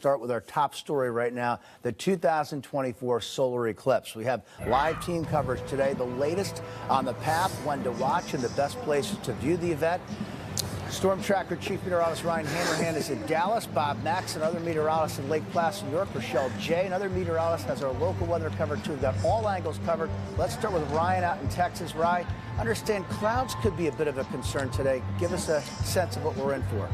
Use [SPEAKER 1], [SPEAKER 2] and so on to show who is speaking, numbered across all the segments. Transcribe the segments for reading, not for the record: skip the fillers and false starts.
[SPEAKER 1] start with our top story right now, the 2024 solar eclipse. We have live team coverage today, the latest on the path, when to watch, and the best places to view the event. Storm Tracker Chief Meteorologist Ryan Hanrahan is in Dallas. Bob Max, another meteorologist in Lake Placid, New York. Rochelle J, another meteorologist, has our local weather covered too. We've got all angles covered. Let's start with Ryan out in Texas. Ryan, understand clouds could be a bit of a concern today. Give us a sense of what we're in for.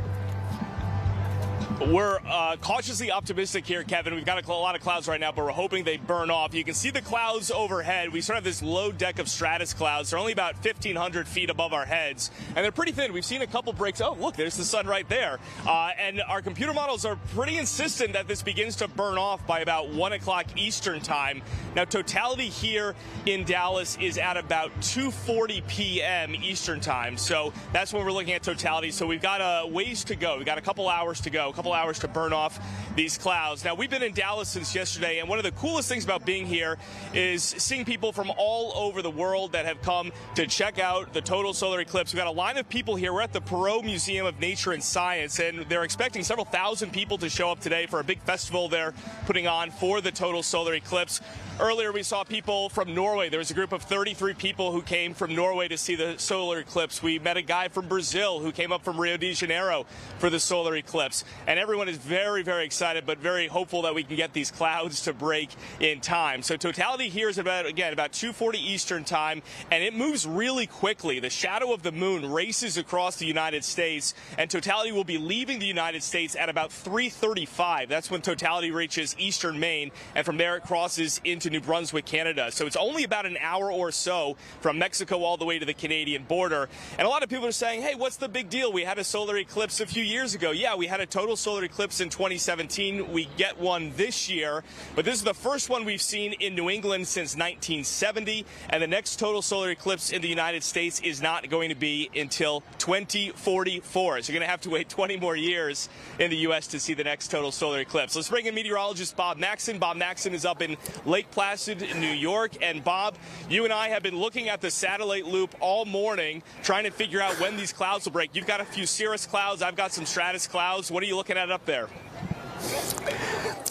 [SPEAKER 2] We're cautiously optimistic here, Kevin. We've got a lot of clouds right now, but we're hoping they burn off. You can see the clouds overhead. We sort of have this low deck of stratus clouds. They're only about 1,500 feet above our heads, and they're pretty thin. We've seen a couple breaks. Oh, look, there's the sun right there. And our computer models are pretty insistent that this begins to burn off by about 1 o'clock Eastern time. Now, totality here in Dallas is at about 2:40 p.m. Eastern time, so that's when we're looking at totality. So we've got a ways to go. We've got a couple hours to go, a couple hours to burn off these clouds. Now, we've been in Dallas since yesterday, and one of the coolest things about being here is seeing people from all over the world that have come to check out the total solar eclipse. We've got a line of people here. We're at the Perot Museum of Nature and Science, and they're expecting several thousand people to show up today for a big festival they're putting on for the total solar eclipse. Earlier, we saw people from Norway. There was a group of 33 people who came from Norway to see the solar eclipse. We met a guy from Brazil who came up from Rio de Janeiro for the solar eclipse. And everyone is very, very excited, but very hopeful that we can get these clouds to break in time. So totality here is about 2:40 Eastern time, and it moves really quickly. The shadow of the moon races across the United States, and totality will be leaving the United States at about 3:35. That's when totality reaches Eastern Maine, and from there it crosses into New Brunswick, Canada. So it's only about an hour or so from Mexico all the way to the Canadian border. And a lot of people are saying, hey, what's the big deal? We had a solar eclipse a few years ago. Yeah, we had a total solar eclipse in 2017. We get one this year, but this is the first one we've seen in New England since 1970, and the next total solar eclipse in the United States is not going to be until 2044. So you're going to have to wait 20 more years in the U.S. to see the next total solar eclipse. Let's bring in meteorologist Bob Maxon. Bob Maxon is up in Lake Placid in New York. And Bob, you and I have been looking at the satellite loop all morning trying to figure out when these clouds will break. You've got a few cirrus clouds. I've got some stratus clouds. What are you looking at up there?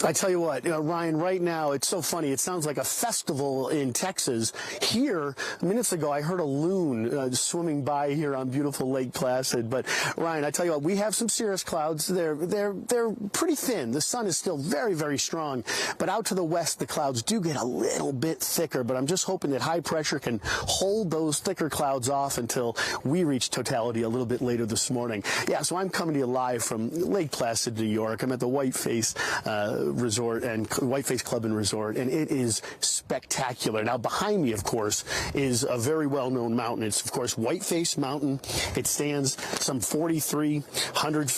[SPEAKER 3] I tell you what, Ryan, right now, it's so funny. It sounds like a festival in Texas. Here, minutes ago, I heard a loon swimming by here on beautiful Lake Placid. But, Ryan, I tell you what, we have some cirrus clouds. They're pretty thin. The sun is still very, very strong. But out to the west, the clouds do get a little bit thicker. But I'm just hoping that high pressure can hold those thicker clouds off until we reach totality a little bit later this morning. Yeah, so I'm coming to you live from Lake Placid, New York. I'm at the Whiteface Resort and Whiteface Club and Resort, and it is spectacular. Now, behind me, of course, is a very well-known mountain. It's, of course, Whiteface Mountain. It stands some 4,800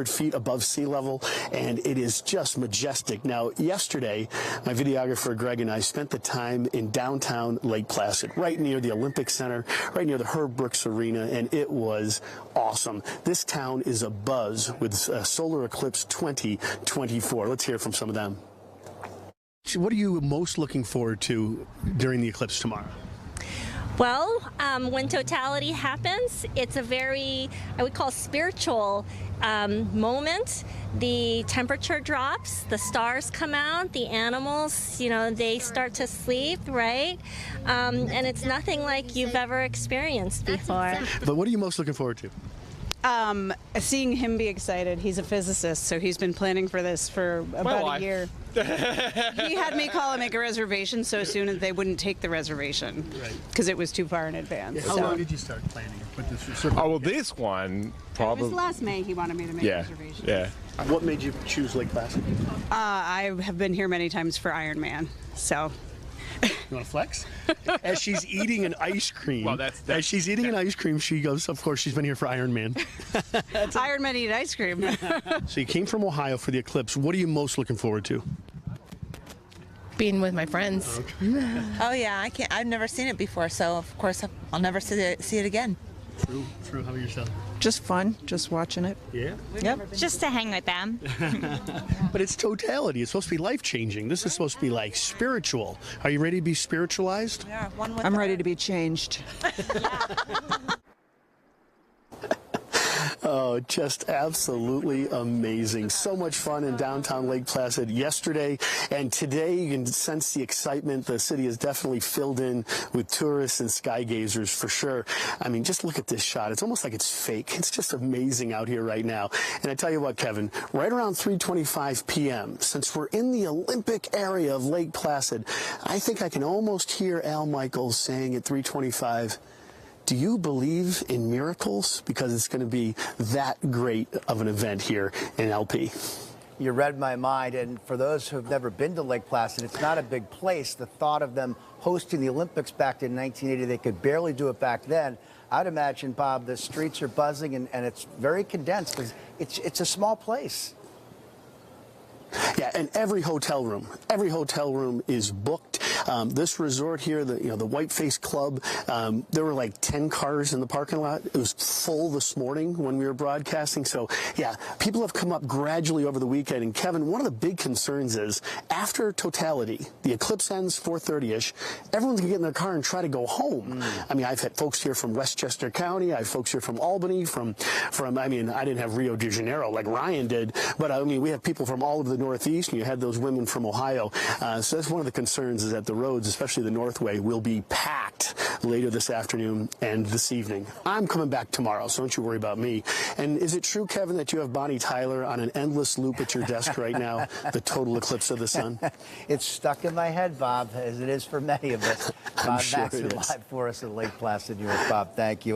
[SPEAKER 3] feet above sea level, and it is just majestic. Now, yesterday, my videographer Greg and I spent the time in downtown Lake Placid, right near the Olympic Center, right near the Herb Brooks Arena, and it was awesome. This town is abuzz with solar eclipse 2024. Let's hear from some of them. What are you most looking forward to during the eclipse tomorrow?
[SPEAKER 4] Well, when totality happens, it's a very, I would call, spiritual moment. The temperature drops, the stars come out, the animals, they start to sleep, right? And it's nothing like you've ever experienced before.
[SPEAKER 3] But what are you most looking forward to?
[SPEAKER 5] Seeing him be excited. He's a physicist, so he's been planning for this for about a year. He had me call and make a reservation so soon as they wouldn't take the reservation because it was too far in advance.
[SPEAKER 3] Yeah, how long did you start planning it?
[SPEAKER 6] Well, this one probably.
[SPEAKER 5] It was last May he wanted me to make a reservation.
[SPEAKER 6] Yeah.
[SPEAKER 3] What made you choose Lake Placid?
[SPEAKER 5] I have been here many times for Iron Man, so.
[SPEAKER 3] You want to flex? As she's eating an ice cream.
[SPEAKER 6] Well,
[SPEAKER 3] as she's eating an ice cream, she goes, of course, she's been here for Iron Man.
[SPEAKER 5] Iron Man eat ice cream.
[SPEAKER 3] So you came from Ohio for the eclipse. What are you most looking forward to?
[SPEAKER 7] Being with my friends.
[SPEAKER 3] Okay.
[SPEAKER 8] Oh, yeah, I've never seen it before, so of course I'll never see it again.
[SPEAKER 3] True. How about yourself?
[SPEAKER 9] Just fun, just watching it.
[SPEAKER 3] Yeah?
[SPEAKER 9] Yep.
[SPEAKER 10] Just to hang with them.
[SPEAKER 3] But it's totality. It's supposed to be life-changing. This is supposed to be like spiritual. Are you ready to be spiritualized?
[SPEAKER 8] Yeah, one with
[SPEAKER 9] I'm ready to be changed.
[SPEAKER 3] Oh, just absolutely amazing. So much fun in downtown Lake Placid yesterday and today. You can sense the excitement. The city is definitely filled in with tourists and sky gazers for sure. I mean, just look at this shot. It's almost like it's fake. It's just amazing out here right now. And I tell you what, Kevin, right around 3:25 p.m., since we're in the Olympic area of Lake Placid, I think I can almost hear Al Michaels saying at 3:25, do you believe in miracles? Because it's going to be that great of an event here in LP.
[SPEAKER 1] You read my mind, and for those who have never been to Lake Placid, it's not a big place. The thought of them hosting the Olympics back in 1980, they could barely do it back then. I'd imagine, Bob, the streets are buzzing, and it's very condensed. It's a small place.
[SPEAKER 3] Yeah, and every hotel room is booked. This resort here, the Whiteface Club, there were like 10 cars in the parking lot. It was full this morning when we were broadcasting. So, yeah, people have come up gradually over the weekend. And, Kevin, one of the big concerns is after totality, the Eclipse ends 4:30-ish, everyone's going to get in their car and try to go home. I mean, I've had folks here from Westchester County. I have folks here from Albany, I mean, I didn't have Rio de Janeiro like Ryan did, but, I mean, we have people from all over the Northeast, and you had those women from Ohio. So that's one of the concerns, is that the roads, especially the Northway, will be packed later this afternoon and this evening. I'm coming back tomorrow, so don't you worry about me. And is it true, Kevin, that you have Bonnie Tyler on an endless loop at your desk right now, the total eclipse of the sun?
[SPEAKER 1] It's stuck in my head, Bob, as it is for many of us. Bob
[SPEAKER 3] sure
[SPEAKER 1] Maxson live for us at Lake Placid. Bob, thank you.